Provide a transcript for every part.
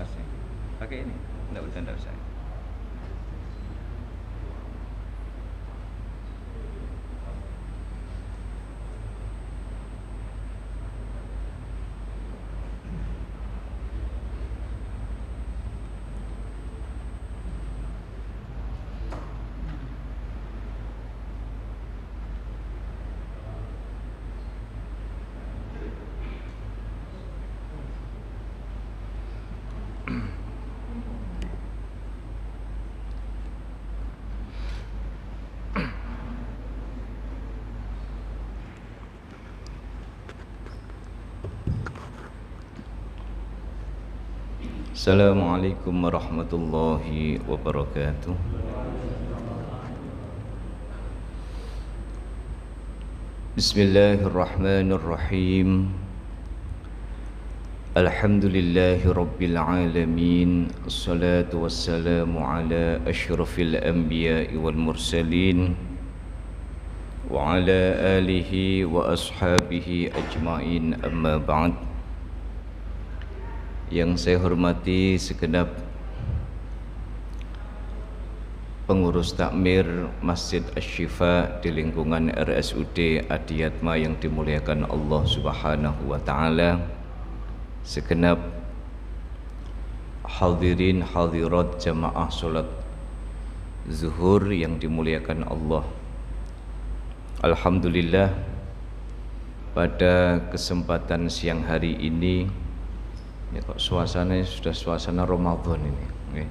kertasnya. Pakai ini, enggak usah. Assalamualaikum warahmatullahi wabarakatuh. Bismillahirrahmanirrahim. Alhamdulillahi rabbil alamin. Assalatu wassalamu ala asyrafil anbiya'i wal mursalin wa ala alihi wa ashabihi ajmain, amma ba'd. Yang saya hormati segenap pengurus takmir Masjid Asy-Syifa di lingkungan RSUD Adiatma yang dimuliakan Allah Subhanahu wa taala, segenap hadirin hadirat jamaah salat zuhur yang dimuliakan Allah. Alhamdulillah, pada kesempatan siang hari ini, ya kok suasananya sudah suasana Ramadan ini, okay.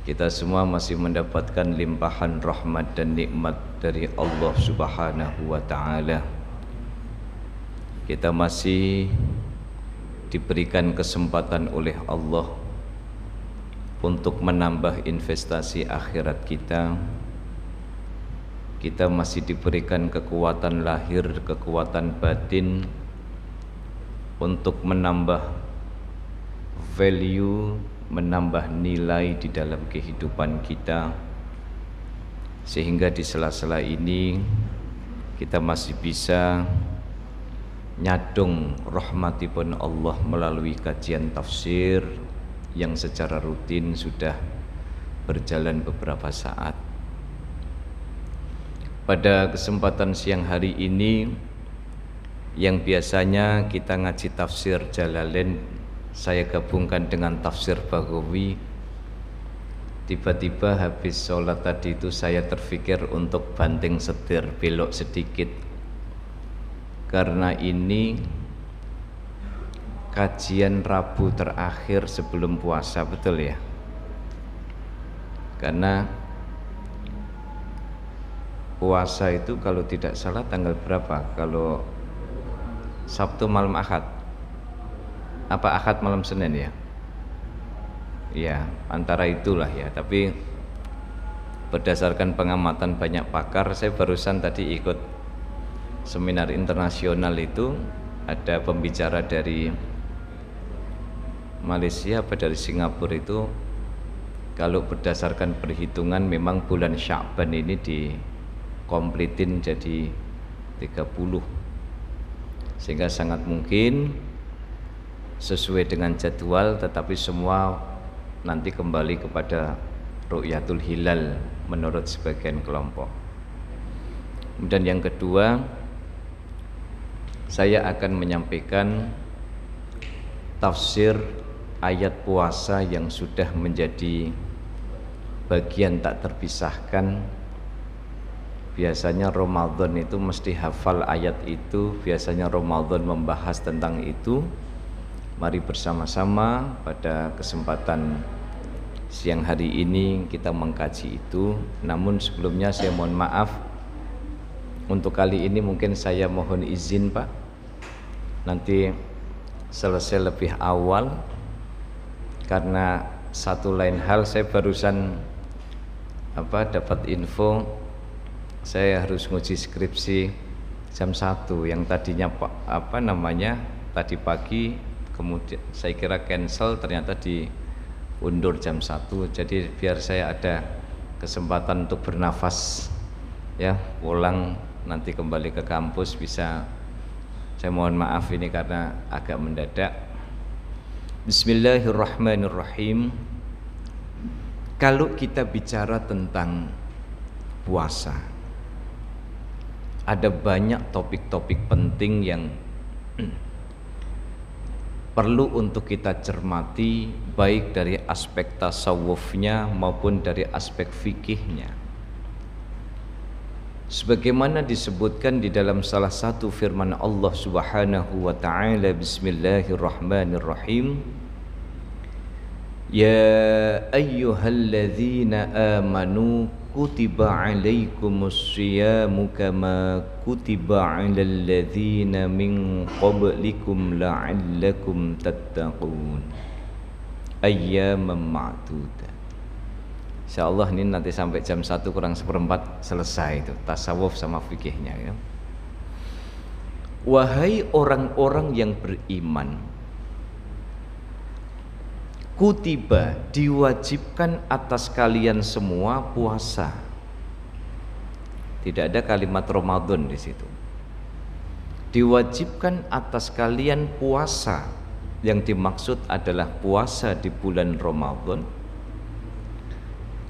Kita semua masih mendapatkan limpahan rahmat dan nikmat dari Allah Subhanahu wa taala. Kita masih diberikan kesempatan oleh Allah untuk menambah investasi akhirat kita. Kita masih diberikan kekuatan lahir, kekuatan batin untuk menambah value, menambah nilai di dalam kehidupan kita, sehingga di sela-sela ini kita masih bisa nyadong rahmatipun Allah melalui kajian tafsir yang secara rutin sudah berjalan beberapa saat. Pada kesempatan siang hari ini, yang biasanya kita ngaji tafsir Jalalain, saya gabungkan dengan tafsir Baghawi. Tiba-tiba habis sholat tadi itu saya terfikir untuk banting setir, belok sedikit, karena ini kajian Rabu terakhir sebelum puasa, betul ya? Karena puasa itu kalau tidak salah tanggal berapa? Kalau Sabtu malam Ahad, apa Ahad malam Senin ya? Ya, antara itulah ya. Tapi berdasarkan pengamatan banyak pakar, saya barusan tadi ikut seminar internasional itu, ada pembicara dari Malaysia apa dari Singapura itu, kalau berdasarkan perhitungan memang bulan Sya'ban ini dikompletin jadi 30, sehingga sangat mungkin sesuai dengan jadwal, tetapi semua nanti kembali kepada ru'yatul hilal menurut sebagian kelompok. Dan yang kedua, saya akan menyampaikan tafsir ayat puasa yang sudah menjadi bagian tak terpisahkan. Biasanya Ramadan itu mesti hafal ayat itu, biasanya Ramadan membahas tentang itu. Mari bersama-sama pada kesempatan siang hari ini kita mengkaji itu. Namun sebelumnya saya mohon maaf, untuk kali ini mungkin saya mohon izin Pak, nanti selesai lebih awal, karena satu lain hal saya barusan dapat info saya harus nguji skripsi jam 1 yang tadinya tadi pagi, kemudian saya kira cancel, ternyata diundur jam 1. Jadi biar saya ada kesempatan untuk bernafas ya, pulang nanti kembali ke kampus bisa. Saya mohon maaf ini karena agak mendadak. Bismillahirrahmanirrahim. Kalau kita bicara tentang puasa, ada banyak topik-topik penting yang perlu untuk kita cermati, baik dari aspek tasawufnya maupun dari aspek fikihnya. Sebagaimana disebutkan di dalam salah satu firman Allah Subhanahu wa taala, Bismillahirrahmanirrahim. Ya ayyuhalladzina amanu kutiba alaikumus syiyamu kama kutiba alal ladzina min qablikum la'allakum tattaqun ayyaman ma'dudat. Insyaallah ini nanti sampai jam 1 kurang seperempat selesai itu tasawuf sama fikihnya ya. Wahai orang-orang yang beriman, kutiba, diwajibkan atas kalian semua puasa. Tidak ada kalimat Ramadan di situ. Diwajibkan atas kalian puasa. Yang dimaksud adalah puasa di bulan Ramadan.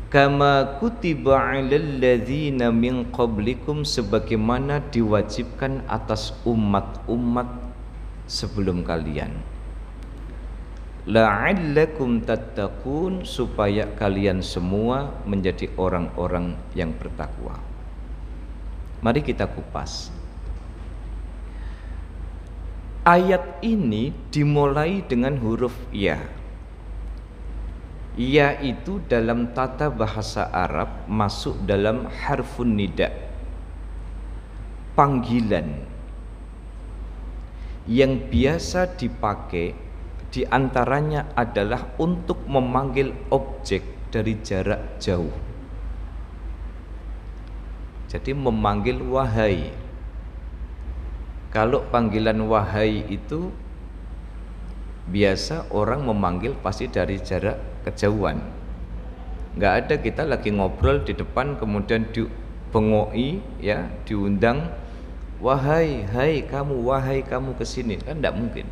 Kama kutiba 'alal ladzina min qablikum, sebagaimana diwajibkan atas umat-umat sebelum kalian. La'allakum tattaqun, supaya kalian semua menjadi orang-orang yang bertakwa. Mari kita kupas. Ayat ini dimulai dengan huruf ya. Ya itu dalam tata bahasa Arab masuk dalam harfun nida, panggilan yang biasa dipakai. Di antaranya adalah untuk memanggil objek dari jarak jauh. Jadi memanggil wahai. Kalau panggilan wahai itu biasa orang memanggil pasti dari jarak kejauhan. Nggak ada kita lagi ngobrol di depan kemudian dibengoi ya, diundang, wahai, hai kamu, wahai kamu kesini, kan nggak mungkin.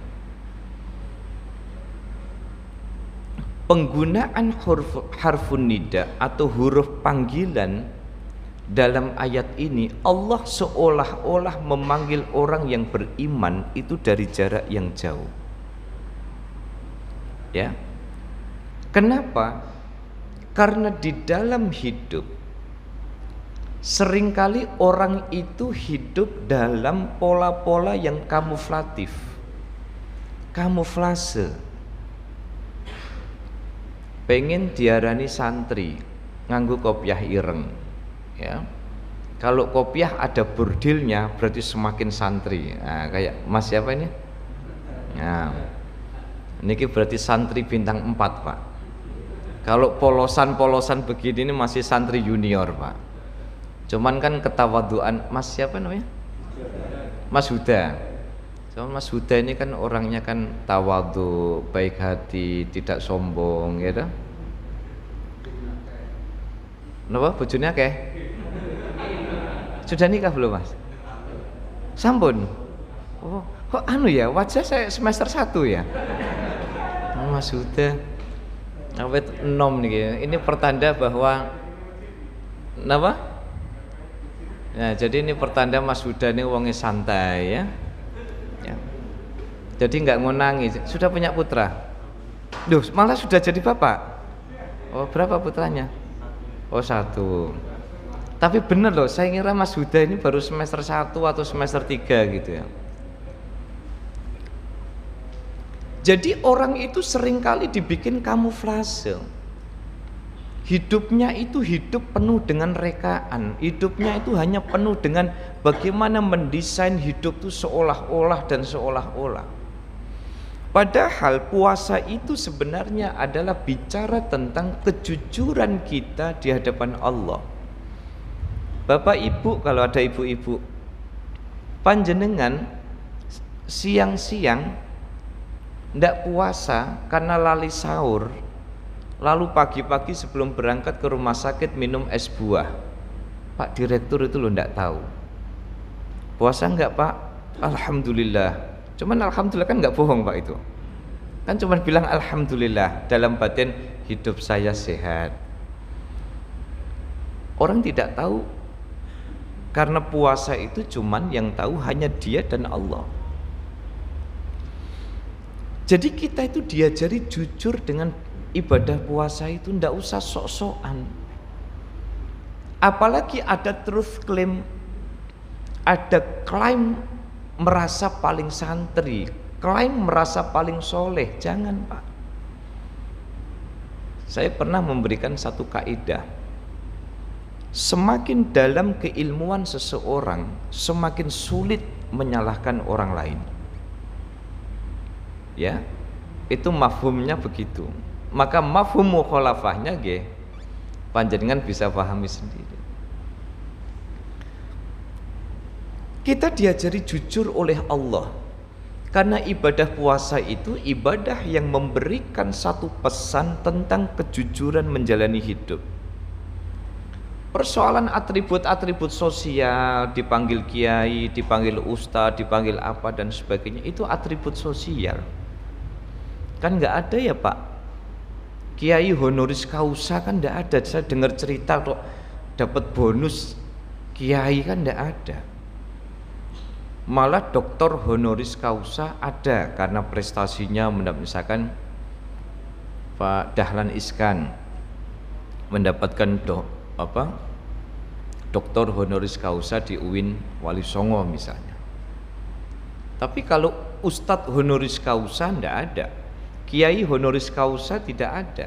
Penggunaan harfun nida atau huruf panggilan dalam ayat ini, Allah seolah-olah memanggil orang yang beriman itu dari jarak yang jauh. Ya. Kenapa? Karena di dalam hidup seringkali orang itu hidup dalam pola-pola yang kamuflatif, kamuflase. Pengen diarani santri nganggo kopiah ireng ya. Kalau kopiah ada burdilnya berarti semakin santri. Nah, kayak Mas siapa ini? Nah, ini berarti santri bintang 4 Pak. Kalau polosan-polosan begini ini masih santri junior Pak. Cuman kan ketawaduan. Mas siapa namanya? Mas Huda. Mas Huda ini kan orangnya kan tawadhu, baik hati, tidak sombong, ya dah. Napa bojone akeh? Sudah nikah belum, Mas? Sampun. Oh, kok anu ya, wajah saya semester 1 ya. Mas Huda awet enom nih. Ini pertanda bahwa napa? Nah, jadi ini pertanda Mas Huda ini wonge santai ya. Jadi nggak ngonangi, sudah punya putra. Duh, malah sudah jadi bapak. Oh, berapa putranya? Oh, 1. Tapi bener loh, saya kira Mas Huda ini baru semester 1 atau semester 3 gitu ya. Jadi orang itu seringkali dibikin kamuflase. Hidupnya itu hidup penuh dengan rekaan. Hidupnya itu hanya penuh dengan bagaimana mendesain hidup itu seolah-olah dan seolah-olah. Padahal puasa itu sebenarnya adalah bicara tentang kejujuran kita di hadapan Allah. Bapak Ibu, kalau ada ibu-ibu, panjenengan siang-siang ndak puasa karena lali sahur, lalu pagi-pagi sebelum berangkat ke rumah sakit minum es buah. Pak Direktur itu lo ndak tahu. Puasa enggak Pak? Alhamdulillah. Cuman alhamdulillah kan nggak bohong Pak itu. Kan cuma bilang alhamdulillah, dalam batin hidup saya sehat. Orang tidak tahu, karena puasa itu cuman yang tahu hanya dia dan Allah. Jadi kita itu diajari jujur dengan ibadah puasa itu, ndak usah sok-sokan. Apalagi ada truth claim, ada klaim merasa paling santri, klaim merasa paling soleh. Jangan, Pak. Saya pernah memberikan satu kaidah. Semakin dalam keilmuan seseorang, semakin sulit menyalahkan orang lain. Ya, itu mafhumnya begitu. Maka mafhum mukhalafahnya nggih panjenengan bisa pahami sendiri. Kita diajari jujur oleh Allah, karena ibadah puasa itu ibadah yang memberikan satu pesan tentang kejujuran menjalani hidup. Persoalan atribut-atribut sosial, dipanggil kiai, dipanggil ustadz, dipanggil apa dan sebagainya, itu atribut sosial. Kan nggak ada ya Pak, kiai honoris causa kan nggak ada. Saya dengar cerita kok dapat bonus kiai, kan nggak ada. Malah doktor honoris causa ada karena prestasinya. Misalkan Pak Dahlan Iskan mendapatkan doktor honoris causa di UIN Wali Songo misalnya. Tapi kalau ustadz honoris causa ndak ada, kiai honoris causa tidak ada.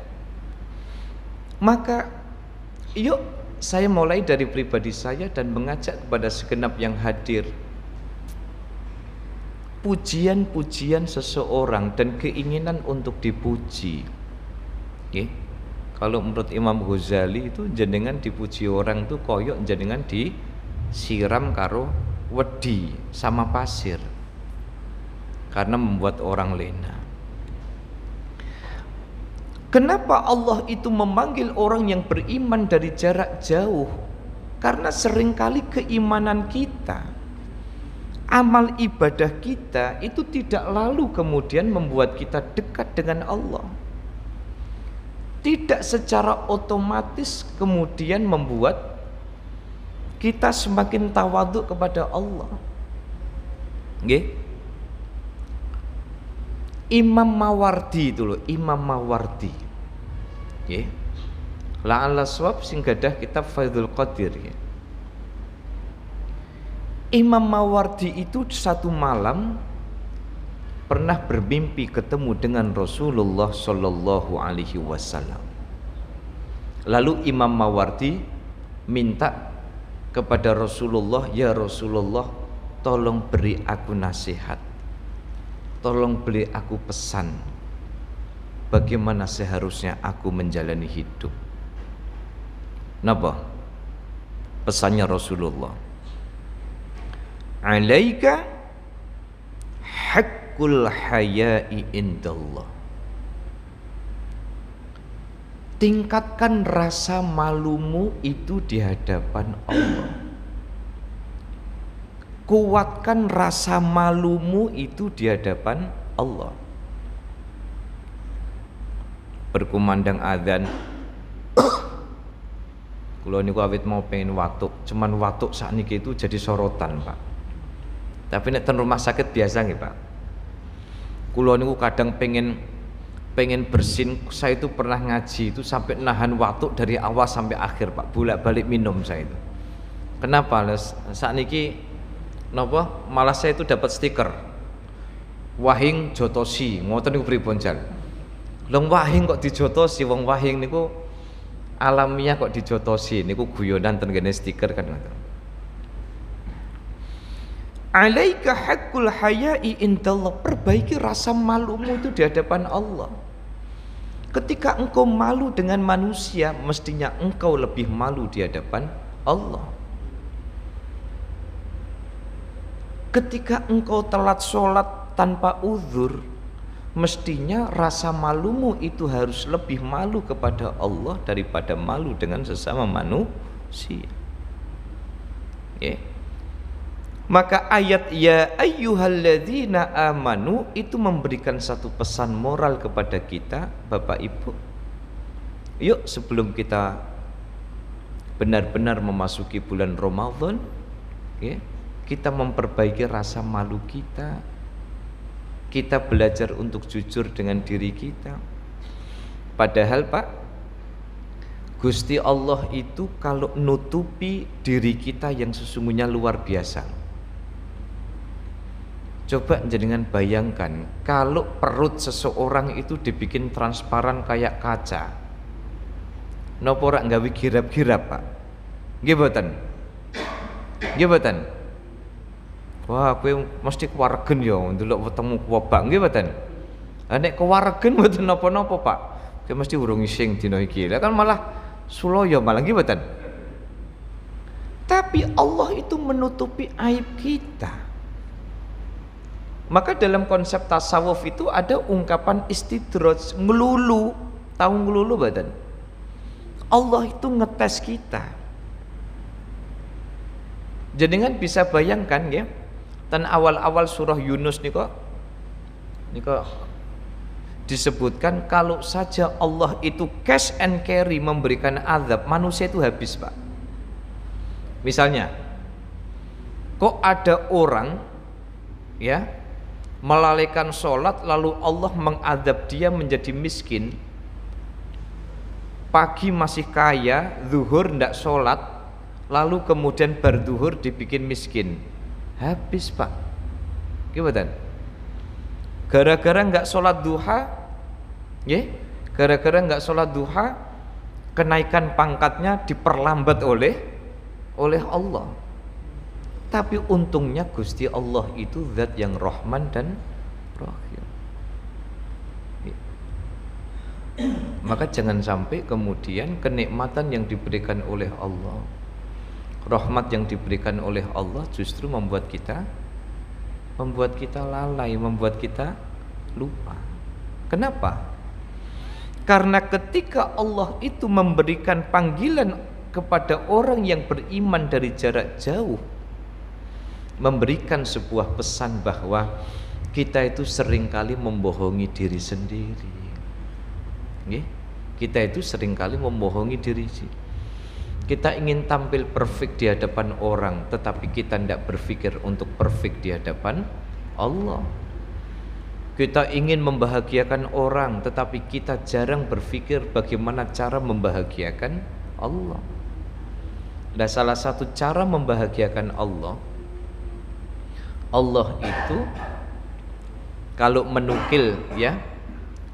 Maka yuk saya mulai dari pribadi saya dan mengajak kepada segenap yang hadir, pujian-pujian seseorang dan keinginan untuk dipuji. Kalau menurut Imam Ghazali itu jenengan dipuji orang itu koyok jenengan disiram karo wedi sama pasir, karena membuat orang lena. Kenapa Allah itu memanggil orang yang beriman dari jarak jauh? Karena seringkali keimanan kita, amal ibadah kita itu tidak lalu kemudian membuat kita dekat dengan Allah. Tidak secara otomatis kemudian membuat kita semakin tawadhu kepada Allah. Nggih. Imam Mawardi itu loh, Imam Mawardi. Nggih. La'alla swab sing gadah kitab Faidul Qadir. Imam Mawardi itu satu malam pernah bermimpi ketemu dengan Rasulullah Shallallahu Alaihi Wasallam. Lalu Imam Mawardi minta kepada Rasulullah, ya Rasulullah, tolong beri aku nasihat, tolong beri aku pesan, bagaimana seharusnya aku menjalani hidup. Napa pesannya Rasulullah? Alaika haqqul haya'i indallah. Tingkatkan rasa malumu itu di hadapan Allah. Kuatkan rasa malumu itu di hadapan Allah. Berkumandang adzan, kula niku awit mau pengen watuk, cuman watuk sakniki itu jadi sorotan, Pak. Tapi nek ten rumah sakit biasa nggih, Pak. Kula niku kadang pengen bersin, saya itu pernah ngaji itu sampai nahan watuk dari awal sampai akhir, Pak. Bolak-balik minum saya itu. Kenapa? Sakniki napa malah saya itu dapat stiker Wahing jotosi, ngoten niku pripun jan. Long wahing kok dijotosi, wong wahing niku alamiah kok dijotosi, niku guyonan ten kene stiker kan ngoten. Alaika haqqul haya'i indallah, perbaiki rasa malumu itu di hadapan Allah. Ketika engkau malu dengan manusia, mestinya engkau lebih malu di hadapan Allah. Ketika engkau telat sholat tanpa uzur, mestinya rasa malumu itu harus lebih malu kepada Allah daripada malu dengan sesama manusia. Maka ayat ya ayyuhalladzina amanu itu memberikan satu pesan moral kepada kita, Bapak Ibu. Yuk sebelum kita benar-benar memasuki bulan Ramadan, ya, kita memperbaiki rasa malu kita. Kita belajar untuk jujur dengan diri kita. Padahal Pak, Gusti Allah itu kalau nutupi diri kita yang sesungguhnya luar biasa. Coba jenengan bayangkan kalau perut seseorang itu dibikin transparan kayak kaca. Napa ora nggawe girap-girap, Pak? Nggih mboten? Nggih mboten? Wah, kowe mesti kewaregen ya ndelok wetengmu kuwabak, nggih mboten? Lah nek kewaregen mboten napa-napa, Pak. Kowe mesti urung ising dina iki. Lah kan malah sulaya malah nggih mboten? Tapi Allah itu menutupi aib kita. Maka dalam konsep tasawuf itu ada ungkapan istidraj, ngelulu. Tahu ngelulu badan? Allah itu ngetes kita. Jenengan bisa bayangkan ya, dan awal-awal surah Yunus niko disebutkan kalau saja Allah itu cash and carry memberikan azab, manusia itu habis, Pak. Misalnya, kok ada orang ya melalaikan sholat lalu Allah mengadab dia menjadi miskin, pagi masih kaya, zuhur ndak sholat, lalu kemudian berduhur dibikin miskin, habis, Pak. Gimana? Gara-gara nggak sholat duha, ya, gara-gara nggak sholat duha, kenaikan pangkatnya diperlambat oleh Allah. Tapi untungnya Gusti Allah itu zat yang Rahman dan Rahim. Maka jangan sampai kemudian kenikmatan yang diberikan oleh Allah, rahmat yang diberikan oleh Allah justru membuat kita lalai, membuat kita lupa. Kenapa? Karena ketika Allah itu memberikan panggilan kepada orang yang beriman dari jarak jauh, memberikan sebuah pesan bahwa kita itu seringkali membohongi diri sendiri. Kita itu seringkali membohongi diri. Kita ingin tampil perfect di hadapan orang, tetapi kita tidak berpikir untuk perfect di hadapan Allah. Kita ingin membahagiakan orang, tetapi kita jarang berpikir bagaimana cara membahagiakan Allah. Dan salah satu cara membahagiakan Allah itu kalau menukil ya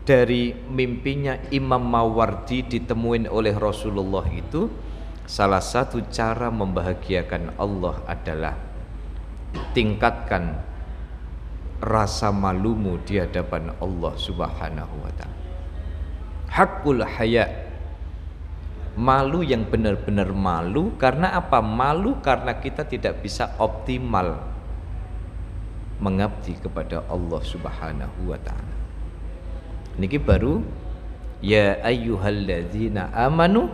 dari mimpinya Imam Mawardi ditemuin oleh Rasulullah itu, salah satu cara membahagiakan Allah adalah tingkatkan rasa malumu di hadapan Allah Subhanahu wa taala. Hakul haya, malu yang benar-benar malu. Karena apa? Malu karena kita tidak bisa optimal mengabdi kepada Allah Subhanahu wa taala. Niki baru ya ayyuhalladzina amanu,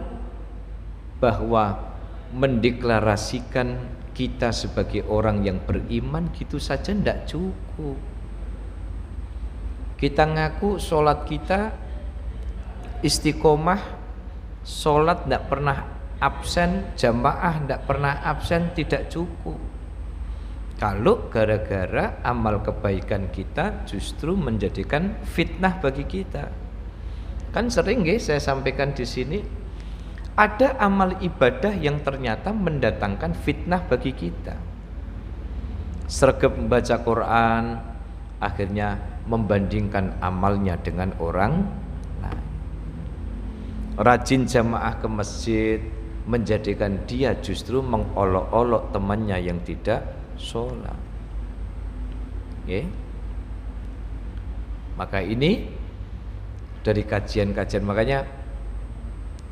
bahwa mendeklarasikan kita sebagai orang yang beriman gitu saja tidak cukup. Kita ngaku sholat kita istiqomah, sholat tidak pernah absen, jamaah tidak pernah absen, tidak cukup. Kalau gara-gara amal kebaikan kita justru menjadikan fitnah bagi kita. Kan sering saya sampaikan di sini, ada amal ibadah yang ternyata mendatangkan fitnah bagi kita. Sregep membaca Quran, akhirnya membandingkan amalnya dengan orang lain. Rajin jamaah ke masjid, menjadikan dia justru mengolok-olok temannya yang tidak sholat. Maka ini dari kajian-kajian, makanya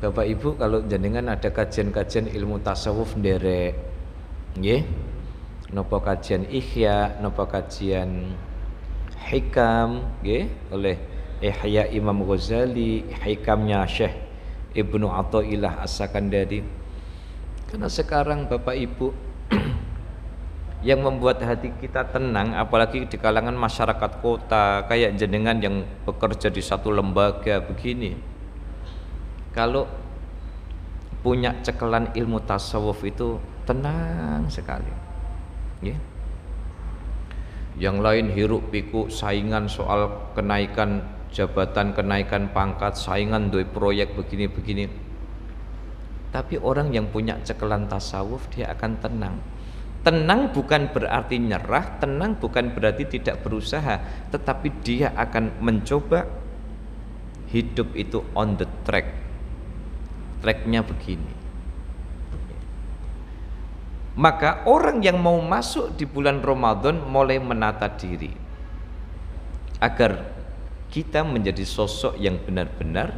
Bapak Ibu kalau jenengan ada kajian-kajian ilmu tasawuf nderek napa kajian Ihya, napa kajian Hikam oleh Ihya Imam Ghazali, Hikamnya Syekh Ibnu Athaillah As-Sakandari. Karena sekarang Bapak Ibu yang membuat hati kita tenang, apalagi di kalangan masyarakat kota kayak jenengan yang bekerja di satu lembaga begini. Kalau punya cekelan ilmu tasawuf itu tenang sekali, ya. Yang lain hiruk pikuk saingan soal kenaikan jabatan, kenaikan pangkat, saingan doi proyek begini-begini. Tapi orang yang punya cekelan tasawuf dia akan tenang. Tenang bukan berarti nyerah, tenang bukan berarti tidak berusaha, tetapi dia akan mencoba hidup itu on the track. Tracknya begini. Maka orang yang mau masuk di bulan Ramadan mulai menata diri agar kita menjadi sosok yang benar-benar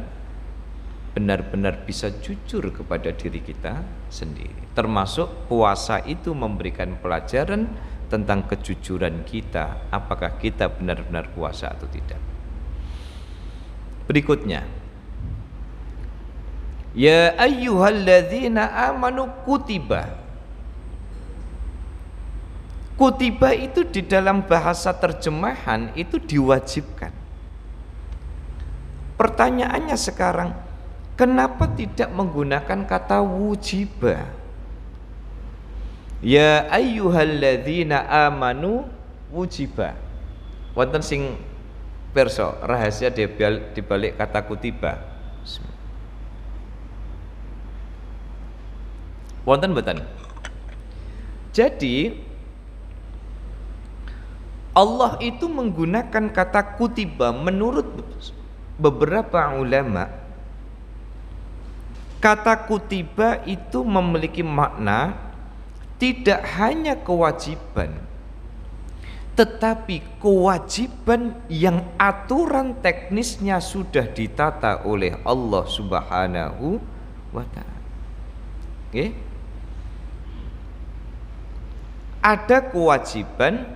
bisa jujur kepada diri kita sendiri. Termasuk puasa itu memberikan pelajaran tentang kejujuran kita, apakah kita benar-benar puasa atau tidak. Berikutnya, ya ayyuhalladzina amanu kutiba. Kutiba itu di dalam bahasa terjemahan itu diwajibkan. Pertanyaannya sekarang, kenapa tidak menggunakan kata wujiba? Ya ayyuhalladzina amanu wujiba. Wonten sing perso rahasia di balik kata kutiba. Wonten mboten? Jadi Allah itu menggunakan kata kutiba menurut beberapa ulama. Kata kutiba itu memiliki makna tidak hanya kewajiban, tetapi kewajiban yang aturan teknisnya sudah ditata oleh Allah Subhanahu wa ta'ala. Okay? Ada kewajiban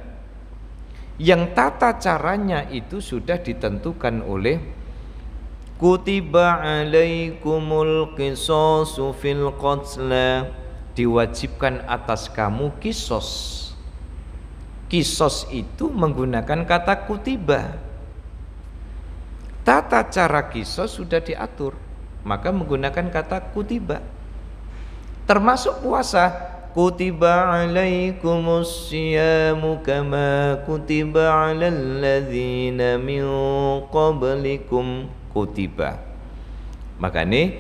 yang tata caranya itu sudah ditentukan oleh kutiba alaikumul qisasu fil qatla, diwajibkan atas kamu kisos. Kisos itu menggunakan kata kutiba. Tata cara kisos sudah diatur, maka menggunakan kata kutiba. Termasuk puasa, kutiba alaikumus siyamu kama kutiba alal ladzina min qablikum kutiba. Makanya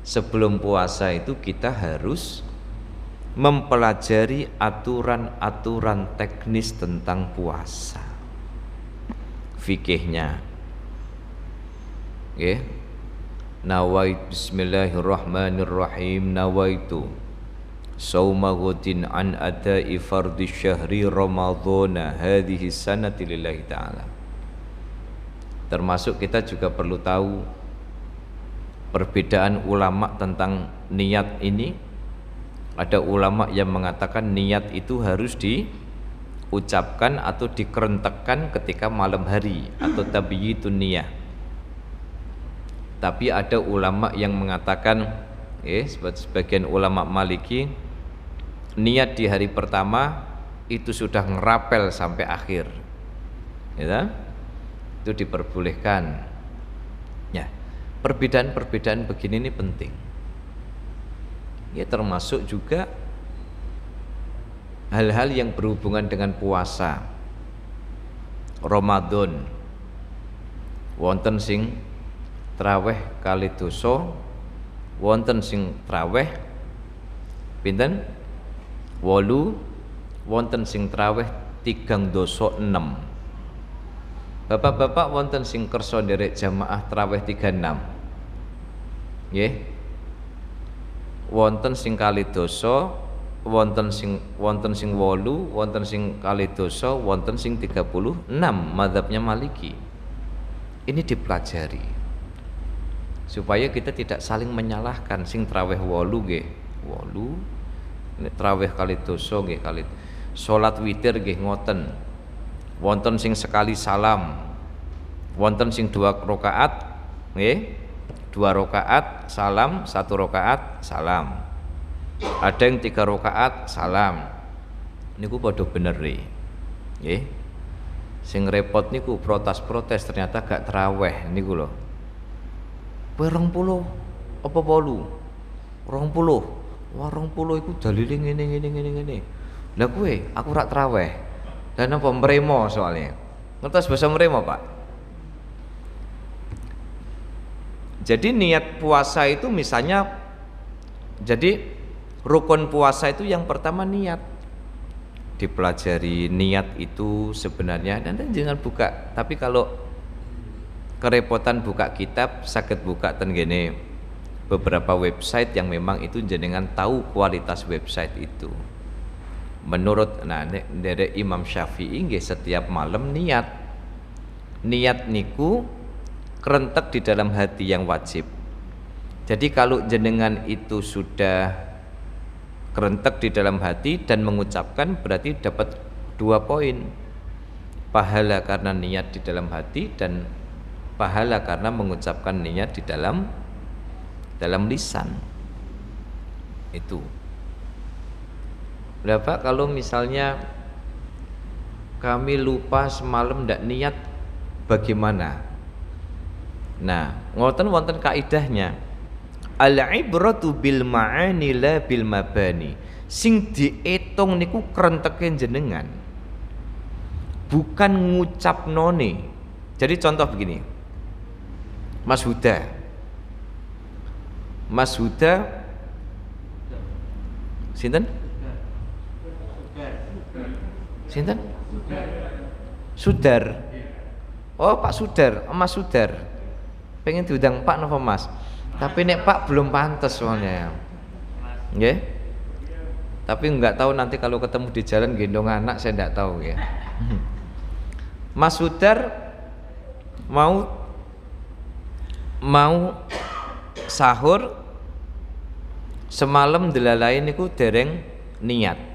sebelum puasa itu kita harus mempelajari aturan-aturan teknis tentang puasa, fikihnya. Nggih. Nawaitu bismillahirrahmanirrahim, nawaitu sauma ghadin an adai fardhi syahri ramadhana hadhihi sanati lillahi ta'ala. Termasuk kita juga perlu tahu perbedaan ulama tentang niat ini. Ada ulama yang mengatakan niat itu harus diucapkan atau dikerentekkan ketika malam hari atau tabyitun niyah. Tapi ada ulama yang mengatakan, sebagian ulama Maliki, niat di hari pertama itu sudah ngerapel sampai akhir, ya, itu diperbolehkan. Ya, perbedaan-perbedaan begini ini penting. Ya, termasuk juga hal-hal yang berhubungan dengan puasa. Ramadan wonten sing traweh kali dosa, wonten sing traweh pinten 8, wonten sing traweh 3 dosa 6. Bapak-bapak wonten sing kersa nderek jamaah traweh 36. Nggih. Wonten sing kali dosa, wonten sing 8, wonten sing kali dosa, wonten sing 36. Mazhabnya Maliki. Ini dipelajari supaya kita tidak saling menyalahkan. Sing traweh 8 nggih 8, traweh kali dosa nggih kali, salat witir nggih ngoten. Wonten sing sekali salam, wonten sing 2 rakaat nggih, 2 rakaat salam, 1 rakaat salam. Ada yang 3 rakaat salam. niku padha bener nggih. Sing repot niku protes ternyata gak traweh niku lho. Kowe 20 apa 8? 20. Wah 20 iku dalile ngene. Lah kowe aku rak traweh. Lah napa mremo soalnya. Ngertos basa mremo, Pak? Jadi niat puasa itu misalnya, jadi rukun puasa itu yang pertama niat. Dipelajari niat itu sebenarnya, nanti jangan buka, tapi kalau kerepotan buka kitab saged buka ten gene beberapa website yang memang itu jenengan tahu kualitas website itu. Menurut dari Imam Syafi'i nggih setiap malam niat niku kerentek di dalam hati yang wajib. Jadi kalau jenengan itu sudah kerentek di dalam hati dan mengucapkan, berarti dapat 2 poin, pahala karena niat di dalam hati dan pahala karena mengucapkan niat di dalam lisan. Itu berapa kalau misalnya kami lupa semalam ndak niat, bagaimana? Nah, wonten kaidahnya, al-ibratu bil ma'ani la bil mabani. Sing diitung niku krenteke jenengan, bukan ngucap none. Jadi contoh begini, Mas Huda sinten? Sinten? Sudar. Oh Pak Sudar, Mas Sudar. Pengen diundang Pak napa Mas? Tapi nek Pak belum pantas soalnya. Nggih? Tapi enggak tahu nanti kalau ketemu di jalan gendong anak, saya enggak tahu ya. Mas Sudar mau sahur semalam delalain niku dereng niat.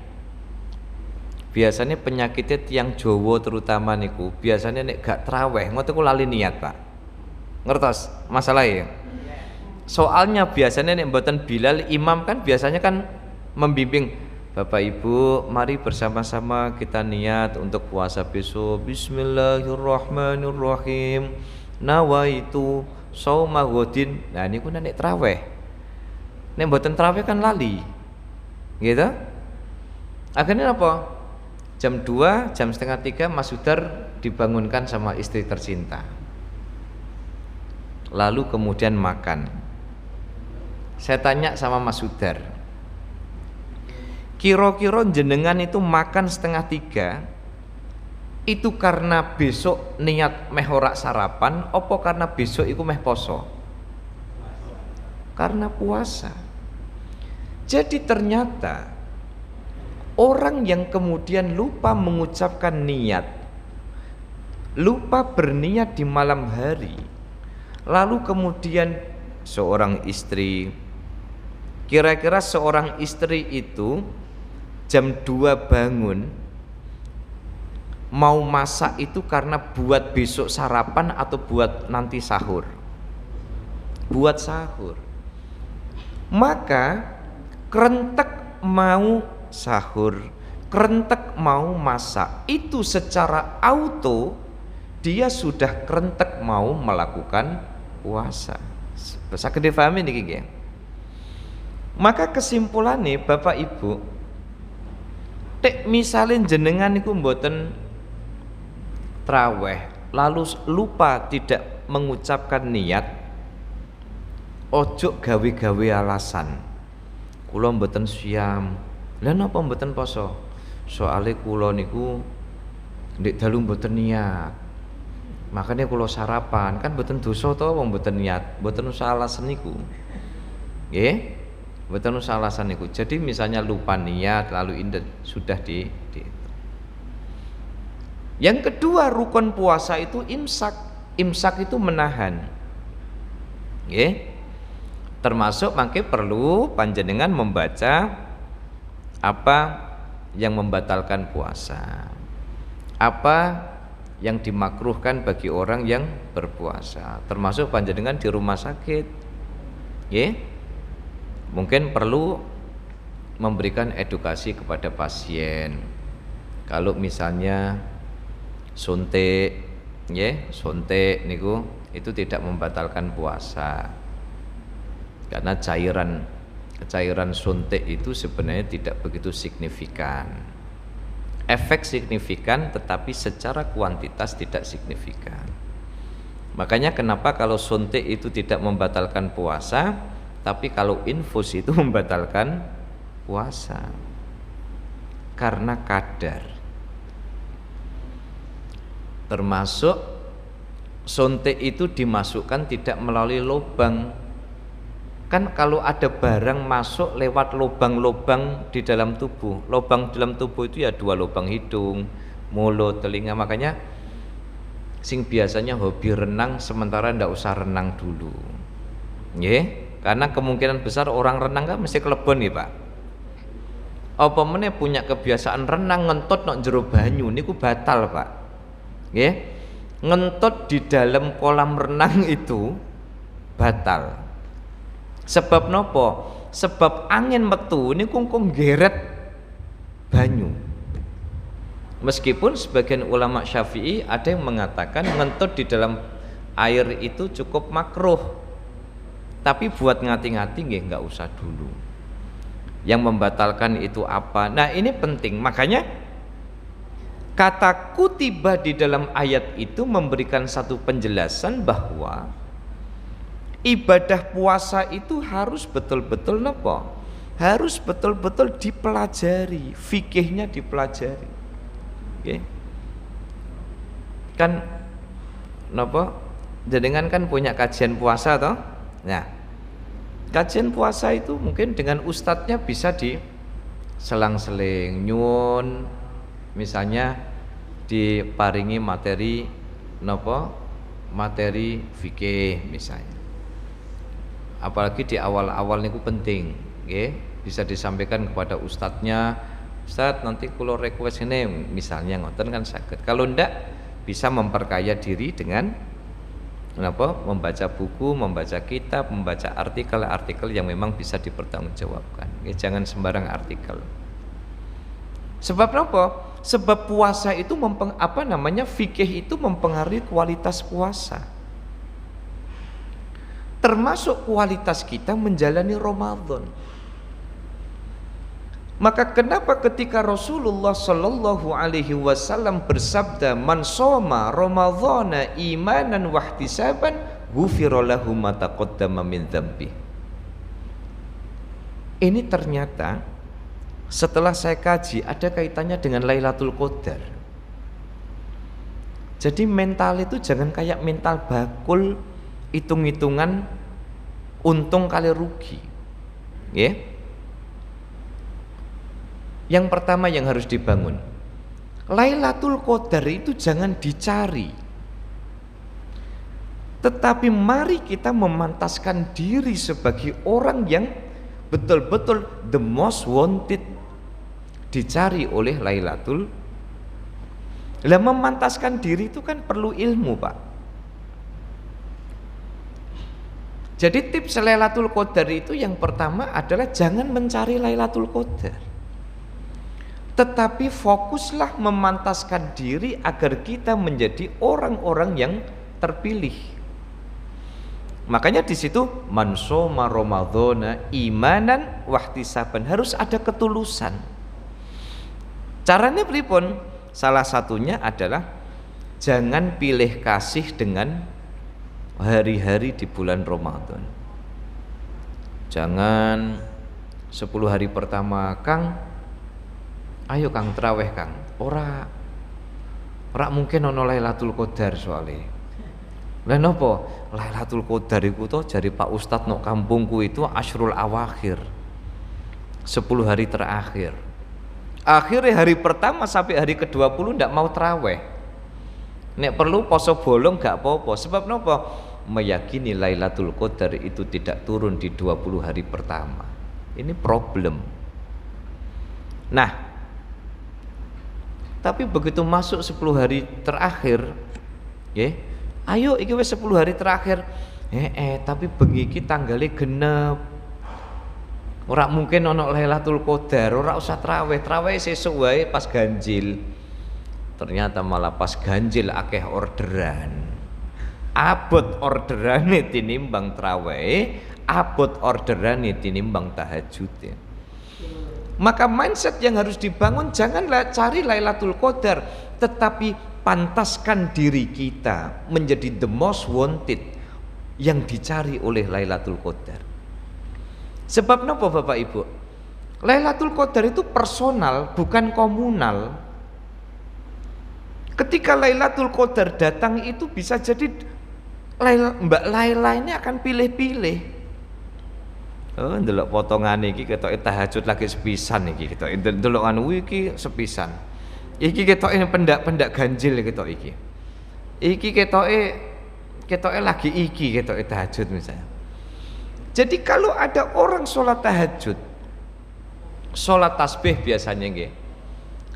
Biasanya penyakitnya tiang Jawa terutama niku, biasanya nek gak traweh ngoten ku lali niat, Pak. Ngertos masalahnya? Soalnya biasanya nek mboten Bilal, imam kan biasanya kan membimbing, Bapak Ibu mari bersama-sama kita niat untuk puasa besok. Bismillahirrahmanirrahim. Nawaitu shauma ghadin. Nah niku nek traweh. Nek mboten traweh kan lali. Gitu? Akhirnya apa? Jam 2, jam setengah 3 Mas Sudar dibangunkan sama istri tercinta. Lalu kemudian makan. Saya tanya sama Mas Sudar, kira-kira jenengan itu makan setengah 3 itu karena besok niat meh ora sarapan, opo karena besok iku meh poso? Karena puasa. Jadi ternyata orang yang kemudian lupa mengucapkan niat, lupa berniat di malam hari, lalu kemudian seorang istri, kira-kira seorang istri itu jam 2 bangun mau masak itu karena buat besok sarapan atau buat nanti sahur? Buat sahur. Maka kerentek mau sahur, kerentek mau masak, itu secara auto dia sudah kerentek mau melakukan puasa. Saged difahami niki nggih. Maka kesimpulannya Bapak Ibu, tek misalin jenengan niku mboten traweh lalu lupa tidak mengucapkan niat, ojo gawe-gawe alasan. Kula mboten siam. Lah napa mboten poso? Soale kula niku ndek dalu mboten niat. Makanya kula sarapan, kan mboten dosa to wong mboten niat, mboten usah alasan niku. Nggih? Mboten usah alasan niku. Jadi misalnya lupa niat lalu indet sudah di. Yang kedua rukun puasa itu imsak. Imsak itu menahan. Nggih? Termasuk mangke perlu panjenengan membaca apa yang membatalkan puasa, apa yang dimakruhkan bagi orang yang berpuasa, termasuk panjenengan di rumah sakit, mungkin perlu memberikan edukasi kepada pasien Kalau misalnya suntik, suntik niku itu tidak membatalkan puasa. Karena cairan suntik itu sebenarnya tidak begitu signifikan. Efek signifikan tetapi secara kuantitas tidak signifikan. Makanya kenapa kalau suntik itu tidak membatalkan puasa, tapi kalau infus itu membatalkan puasa. Karena kadar. Termasuk suntik itu dimasukkan tidak melalui lubang. Kan kalau ada barang masuk lewat lubang-lubang di dalam tubuh. Lubang dalam tubuh itu ya 2 lubang hidung, mulut, telinga. Makanya sing biasanya hobi renang sementara ndak usah renang dulu. Karena kemungkinan besar orang renang kan mesti kelebon Pak. Apa meneh punya kebiasaan renang ngentot nok jero banyu niku batal Pak. Ngentot di dalam kolam renang itu batal. Sebab nopo? Sebab angin metu ini kungkung geret banyu. Meskipun sebagian ulama Syafi'i ada yang mengatakan ngentot di dalam air itu cukup makruh. Tapi buat ngati-ngati nggak usah dulu. Yang membatalkan itu apa? Nah ini penting. Makanya kata kutiba di dalam ayat itu memberikan satu penjelasan bahwa ibadah puasa itu harus betul-betul apa? Harus betul-betul dipelajari, fikihnya dipelajari. Kan napa? Jenengan kan punya kajian puasa toh? Nah, kajian puasa itu mungkin dengan ustadznya bisa diselang-seling nyun, misalnya diparingi materi napa? Materi fikih misalnya. Apalagi di awal-awal niku penting, bisa disampaikan kepada ustadznya. Ustadz nanti kalau request ini misalnya ngoten kan sakit. Kalau ndak bisa memperkaya diri dengan membaca buku, membaca kitab, membaca artikel-artikel yang memang bisa dipertanggungjawabkan. Jangan sembarang artikel. Sebab apa? Sebab puasa itu fikih itu mempengaruhi kualitas puasa. Termasuk kualitas kita menjalani Ramadan. Maka kenapa ketika Rasulullah Shallallahu Alaihi Wasallam bersabda, "Man shoma Ramadhana imanan wahtisaban, ghufira lahu ma taqaddama min dzambi." Ini ternyata setelah saya kaji ada kaitannya dengan Lailatul Qadar. Jadi mental itu jangan kayak mental bakul, hitung-hitungan untung kali rugi. Yang pertama yang harus dibangun, Lailatul Qadar itu jangan dicari, tetapi mari kita memantaskan diri sebagai orang yang betul-betul the most wanted, dicari oleh Lailatul. Lah memantaskan diri itu kan perlu ilmu Pak. Jadi tips Lailatul Qadar itu yang pertama adalah jangan mencari Lailatul Qadar, tetapi fokuslah memantaskan diri agar kita menjadi orang-orang yang terpilih. Makanya di situ man shoma Ramadhana imanan wahtisaban, harus ada ketulusan. Caranya pripun? Salah satunya adalah jangan pilih kasih dengan hari-hari di bulan Ramadan. Jangan 10 hari pertama, Kang, ayo Kang traweh Kang. Ora mungkin ono Lailatul Qadar soalnya. Lah napa? Lailatul Qadar iku to jari Pak Ustadz nok kampungku itu Asyrul Awakhir. 10 hari terakhir. Akhirnya hari pertama sampai hari ke-20 ndak mau traweh. Nek perlu poso bolong gak apa-apa. Sebab napa? Meyakini Lailatul Qadar itu tidak turun di 20 hari pertama. Ini problem. Nah, tapi begitu masuk 10 hari terakhir, ayo iki wis 10 hari terakhir. Tapi bengi iki tanggale genep. Ora mungkin ono Lailatul Qadar, ora usah traweh sesuk wae pas ganjil. ternyata malah pas ganjil akeh orderan. Abot orderane tinimbang traweh, abot orderane tinimbang tahajud ya. Maka mindset yang harus dibangun, janganlah cari Lailatul Qadar, tetapi pantaskan diri kita menjadi the most wanted yang dicari oleh Lailatul Qadar. Sebab napa Bapak Ibu? Lailatul Qadar itu personal, bukan komunal. Ketika Lailatul Qadar datang itu bisa jadi Mbak Laila ini akan pilih-pilih. Oh, ndelok potongan iki ketoke tahajud lagi sepisan iki ketoke ndelok anu iki sepisan. Iki ketoke pendak-pendak ganjil ketok iki. Iki ketoke lagi iki ketoke tahajud misalnya. Jadi kalau ada orang sholat tahajud, sholat tasbih biasanya nggih.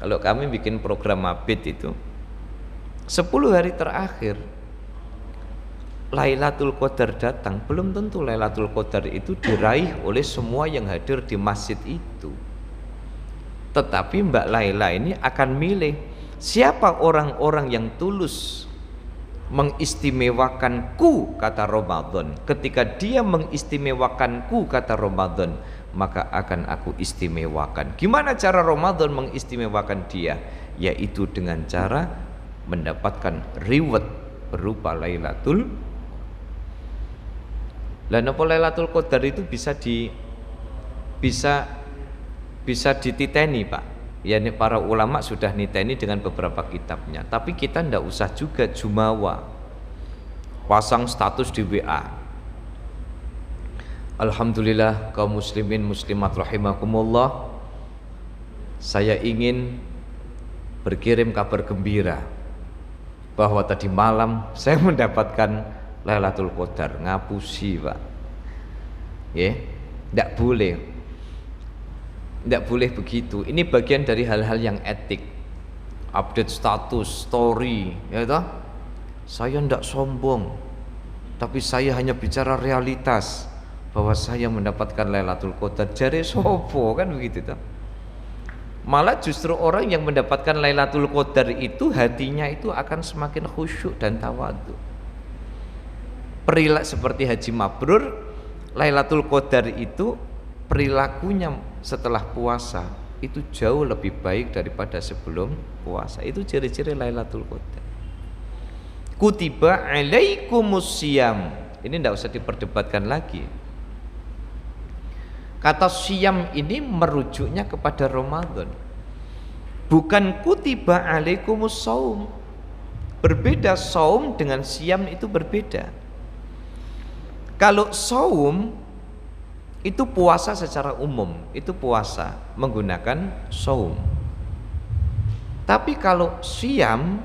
Kalau kami bikin program mabit itu 10 hari terakhir Lailatul Qadar datang, belum tentu Lailatul Qadar itu diraih oleh semua yang hadir di masjid itu. Tetapi Mbak Laila ini akan milih siapa orang-orang yang tulus mengistimewakanku kata Ramadan. Ketika dia mengistimewakanku kata Ramadan, maka akan aku istimewakan. Gimana cara Ramadan mengistimewakan dia? Yaitu dengan cara mendapatkan reward berupa Lailatul. Lah napa Lailatul Qadar itu bisa dititeni Pak. Ya ini para ulama sudah niteni dengan beberapa kitabnya. Tapi kita ndak usah juga jumawa. Pasang status di WA. Alhamdulillah kaum muslimin muslimat rahimakumullah. Saya ingin berkirim kabar gembira bahwa tadi malam saya mendapatkan Lailatul Qadar. Ngapusi Pak ya, tidak boleh begitu. Ini bagian dari hal-hal yang etik. Update status, story ya toh. Saya tidak sombong, tapi saya hanya bicara realitas bahwa saya mendapatkan Lailatul Qadar. Jare sopo kan begitu toh. Malah justru orang yang mendapatkan Lailatul Qadar itu hatinya itu akan semakin khusyuk dan tawadhu. Perilaku seperti haji mabrur, Lailatul Qadar itu perilakunya setelah puasa itu jauh lebih baik daripada sebelum puasa. Itu ciri-ciri Lailatul Qadar. Kutiba alaikumus siyam. Ini tidak usah diperdebatkan lagi. Kata siyam ini merujuknya kepada Ramadan. Bukan kutiba alaikumus saum. Berbeda, saum dengan siyam itu berbeda. Kalau saum itu puasa secara umum, itu puasa menggunakan saum. Tapi kalau siyam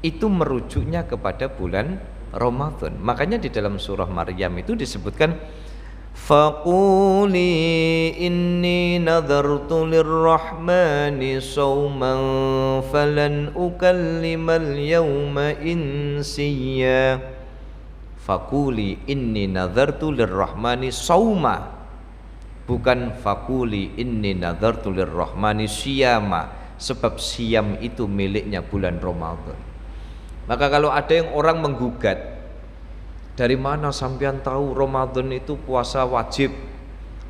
itu merujuknya kepada bulan Ramadan. Makanya di dalam surah Maryam itu disebutkan faquli inni nadartu lirrahmani sauman falan ukallimal yawma insiya. Fakuli inni nadartu lirrahmani sauma, bukan fakuli inni nadartu lirrahmani siyama, sebab siyam itu miliknya bulan Ramadan. Maka kalau ada yang orang menggugat, dari mana sampean tahu Ramadan itu puasa wajib?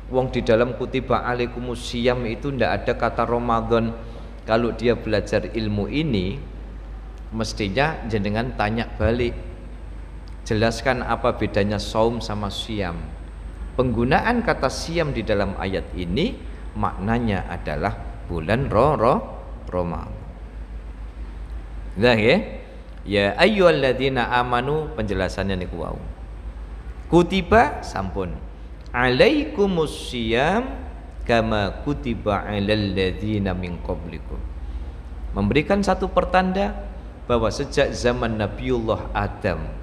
Wong di dalam kutiba alaikumus siyam itu ndak ada kata Ramadan. Kalau dia belajar ilmu ini, mestinya jenengan tanya balik. Jelaskan apa bedanya saum sama siyam. Penggunaan kata siyam di dalam ayat ini maknanya adalah bulan Ramadan. Nah ya ayyuhalladzina amanu, penjelasannya niku wau. Kutiba sampun alaikumus siyam kama kutiba alal ladzina min qablikum. Memberikan satu pertanda bahwa sejak zaman Nabiullah Adam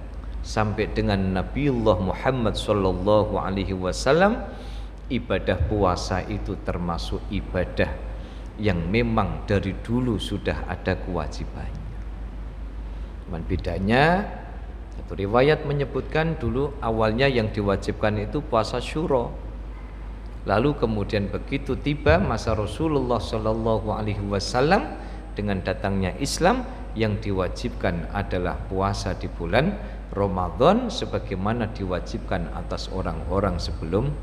sampai dengan Nabiullah Muhammad sallallahu alaihi wasallam, ibadah puasa itu termasuk ibadah yang memang dari dulu sudah ada kewajibannya. Cuman bedanya, satu riwayat menyebutkan dulu awalnya yang diwajibkan itu puasa Syura. Lalu kemudian begitu tiba masa Rasulullah sallallahu alaihi wasallam, dengan datangnya Islam, yang diwajibkan adalah puasa di bulan Ramadan sebagaimana diwajibkan atas orang-orang sebelum.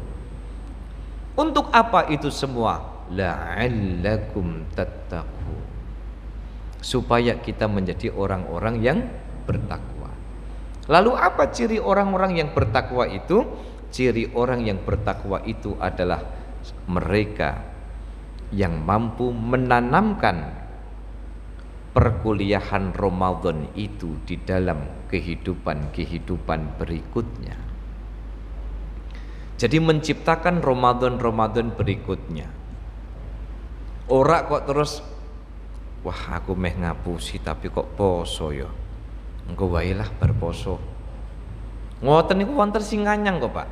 Untuk apa itu semua? La'allakum tattaqun, supaya kita menjadi orang-orang yang bertakwa. Lalu apa ciri orang-orang yang bertakwa itu? Ciri orang yang bertakwa itu adalah mereka yang mampu menanamkan perkuliahan Ramadan itu di dalam kehidupan berikutnya. Jadi menciptakan Ramadan berikutnya. Ora kok terus, wah aku meh ngapusi tapi kok poso ya. Engko wae lah bar poso. Ngoten niku wonten sing nganyang kok, Pak.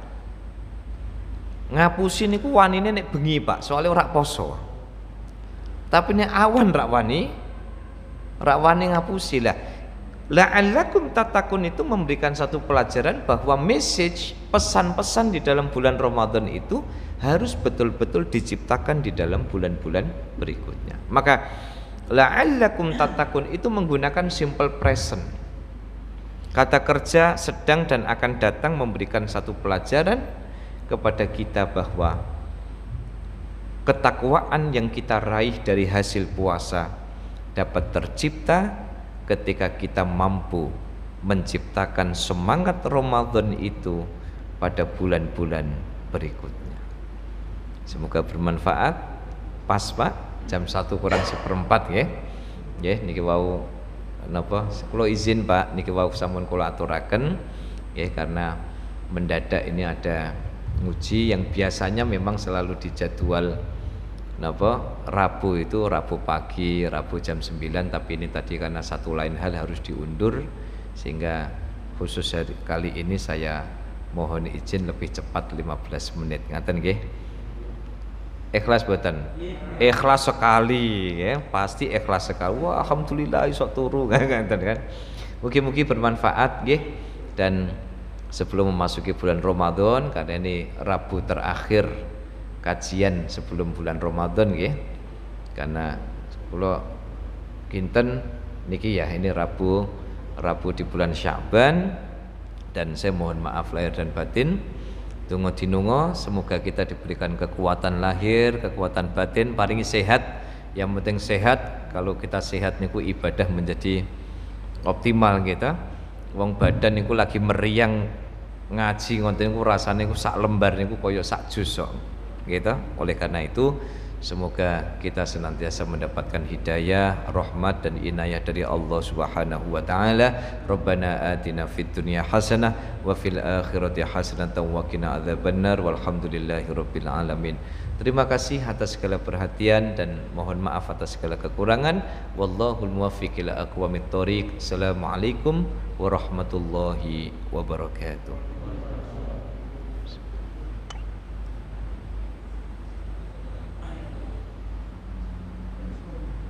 Ngapusi niku wanine nek bengi, Pak, soalnya ora poso. Tapi nek awan rak wani ngapusi lah. La'allakum tattaqun itu memberikan satu pelajaran bahwa message, pesan-pesan di dalam bulan Ramadan itu harus betul-betul diciptakan di dalam bulan-bulan berikutnya. Maka la'allakum tattaqun itu menggunakan simple present. Kata kerja sedang dan akan datang memberikan satu pelajaran kepada kita bahwa ketakwaan yang kita raih dari hasil puasa dapat tercipta ketika kita mampu menciptakan semangat Ramadan itu pada bulan-bulan berikutnya. Semoga bermanfaat. Pas, Pak, jam 1 kurang seperempat ya. Ya, niki wau napa kula izin, Pak, niki wau sampun kula aturaken ya, karena mendadak ini ada nguji yang biasanya memang selalu dijadwal Rabu itu Rabu pagi, Rabu jam 9, tapi ini tadi karena satu lain hal harus diundur, sehingga khusus hari kali ini saya mohon izin lebih cepat 15 menit. Ngaten nggih? Ikhlas boten? Ikhlas sekali ya, pasti ikhlas sekali. Wah, alhamdulillah iso turu ngaten kan. Mugi-mugi bermanfaat nggih. Dan sebelum memasuki bulan Ramadan, karena ini Rabu terakhir kajian sebelum bulan Ramadan nggih. Karena kula kinten niki ya, ini Rabu di bulan Sya'ban, dan saya mohon maaf lahir dan batin. Tunggu dinungo, semoga kita diberikan kekuatan lahir, kekuatan batin, paringi sehat. Yang penting sehat. Kalau kita sehat niku ibadah menjadi optimal kita. Wong badan niku lagi meriang ngaji ngoten niku rasane niku sak lembar niku koyo sak jus kok. Gitu. Oleh karena itu semoga kita senantiasa mendapatkan hidayah, rahmat dan inayah dari Allah Subhanahu wa taala. Rabbana atina fid dunya hasanah wa fil akhirati hasanah wa qina adzabannar walhamdulillahirabbil alamin. Terima kasih atas segala perhatian dan mohon maaf atas segala kekurangan. Wallahul muwaffiq ila aqwamit thoriq. Assalamualaikum warahmatullahi wabarakatuh.